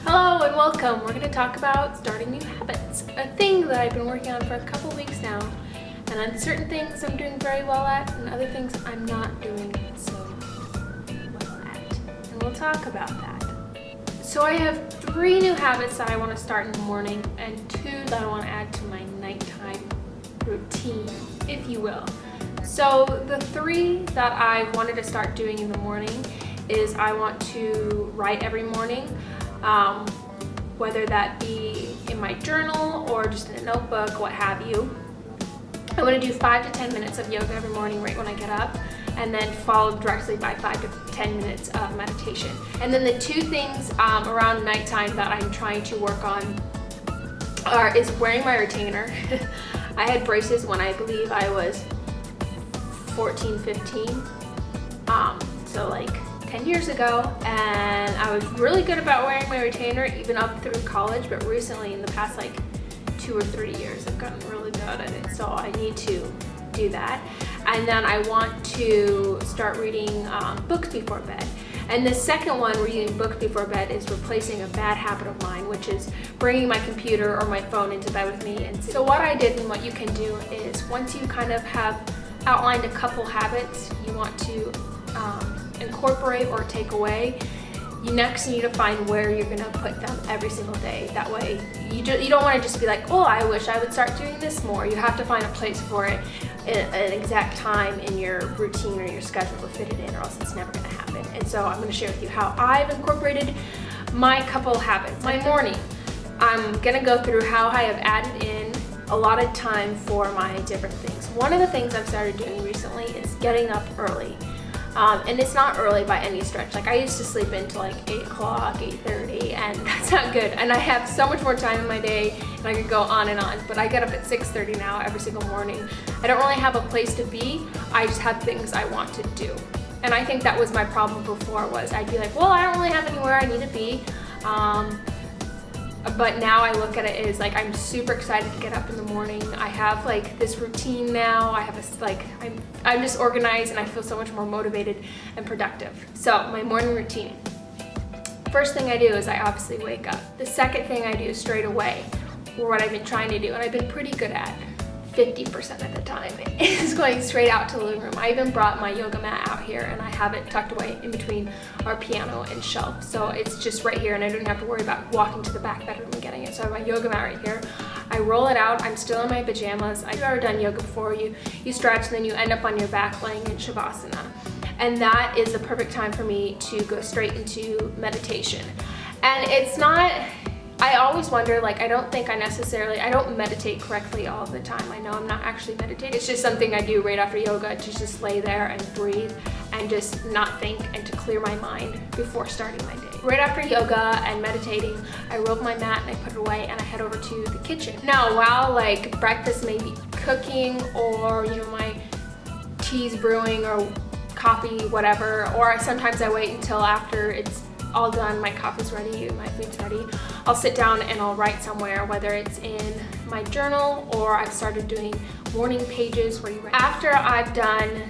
Hello and welcome. We're going to talk about starting new habits, a thing that I've been working on for a couple weeks now. And on certain things I'm doing very well at, and other things I'm not doing so well at. And we'll talk about that. So I have 3 new habits that I want to start in the morning and 2 that I want to add to my nighttime routine, if you will. So the 3 that I wanted to start doing in the morning is I want to write every morning. Whether that be in my journal or just in a notebook, what have you. I want to do 5 to 10 minutes of yoga every morning right when I get up, and then followed directly by 5 to 10 minutes of meditation. And then the 2 things around nighttime that I'm trying to work on is wearing my retainer. I had braces when I believe I was 14, 15, so like 10 years ago, and I was really good about wearing my retainer even up through college, but recently in the past like 2 or 3 years I've gotten really good at it, so I need to do that. And then I want to start reading books before bed. And the second one, reading books before bed, is replacing a bad habit of mine, which is bringing my computer or my phone into bed with me. And so what I did and what you can do is, once you kind of have outlined a couple habits you want to incorporate or take away, you next need to find where you're gonna put them every single day. That way you don't want to just be like, oh, I wish I would start doing this more. You have to find a place for it, an exact time in your routine or your schedule to fit it in, or else it's never gonna happen. And so I'm gonna share with you how I've incorporated my couple habits. My morning, I'm gonna go through how I have added in a lot of time for my different things. One of the things I've started doing recently is getting up early. And it's not early by any stretch. Like, I used to sleep until like 8 o'clock, 8:30, and that's not good. And I have so much more time in my day, and I could go on and on. But I get up at 6:30 now every single morning. I don't really have a place to be. I just have things I want to do. And I think that was my problem before, was I'd be like, well, I don't really have anywhere I need to be. But now I look at it as like, I'm super excited to get up in the morning. I have like this routine now. I have I'm just organized, and I feel so much more motivated and productive. So my morning routine. First thing I do is I obviously wake up. The second thing I do straight away, or what I've been trying to do, and I've been pretty good at 50% of the time, is going straight out to the living room. I even brought my yoga mat out here, and I have it tucked away in between our piano and shelf. So it's just right here, and I don't have to worry about walking to the back bedroom and getting it. So I have my yoga mat right here. I roll it out. I'm still in my pajamas. I've ever done yoga before. You stretch, and then you end up on your back laying in Shavasana. And that is the perfect time for me to go straight into meditation. And it's not, I always wonder, like, I don't meditate correctly all the time. I know I'm not actually meditating. It's just something I do right after yoga, to just lay there and breathe and just not think, and to clear my mind before starting my day. Right after yoga and meditating, I roll up my mat and I put it away, and I head over to the kitchen. Now, while like breakfast may be cooking, or my tea's brewing, or coffee, whatever, or sometimes I wait until after it's all done, my coffee's ready, my food's ready, I'll sit down and I'll write somewhere, whether it's in my journal or I've started doing morning pages where you write. After I've done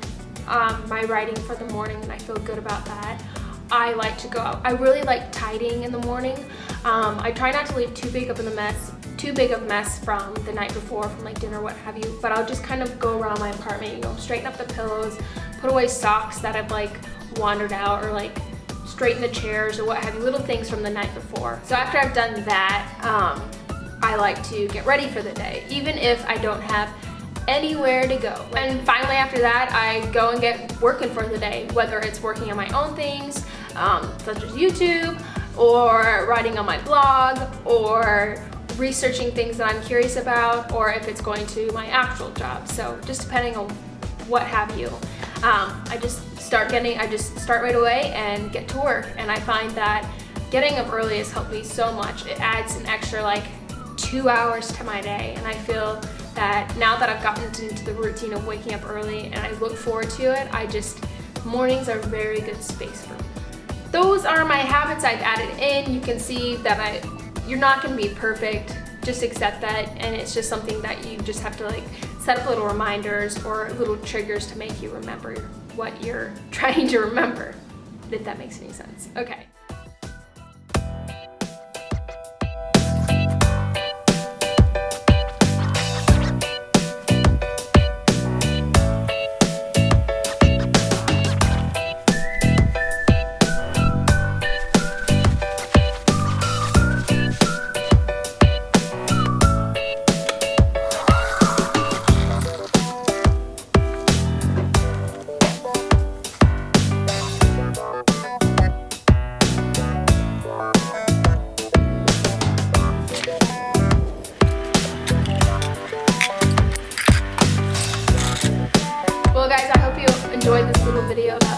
my writing for the morning and I feel good about that, I like to go out. I really like tidying in the morning. I try not to leave too big of a mess from the night before, from like dinner, what have you, but I'll just kind of go around my apartment, straighten up the pillows, put away socks that have like wandered out, or like straighten the chairs or what have you, little things from the night before. So after I've done that, I like to get ready for the day, even if I don't have anywhere to go. And finally after that, I go and get working for the day, whether it's working on my own things, such as YouTube, or writing on my blog, or researching things that I'm curious about, or if it's going to my actual job. So just depending on what have you. I just start right away and get to work. And I find that getting up early has helped me so much. It adds an extra like 2 hours to my day. And I feel that now that I've gotten into the routine of waking up early and I look forward to it, mornings are a very good space for me. Those are my habits I've added in. You can see that you're not gonna be perfect. Just accept that, and it's just something that you just have to like set up little reminders or little triggers to make you remember what you're trying to remember, if that makes any sense. Okay. enjoyed this little video, that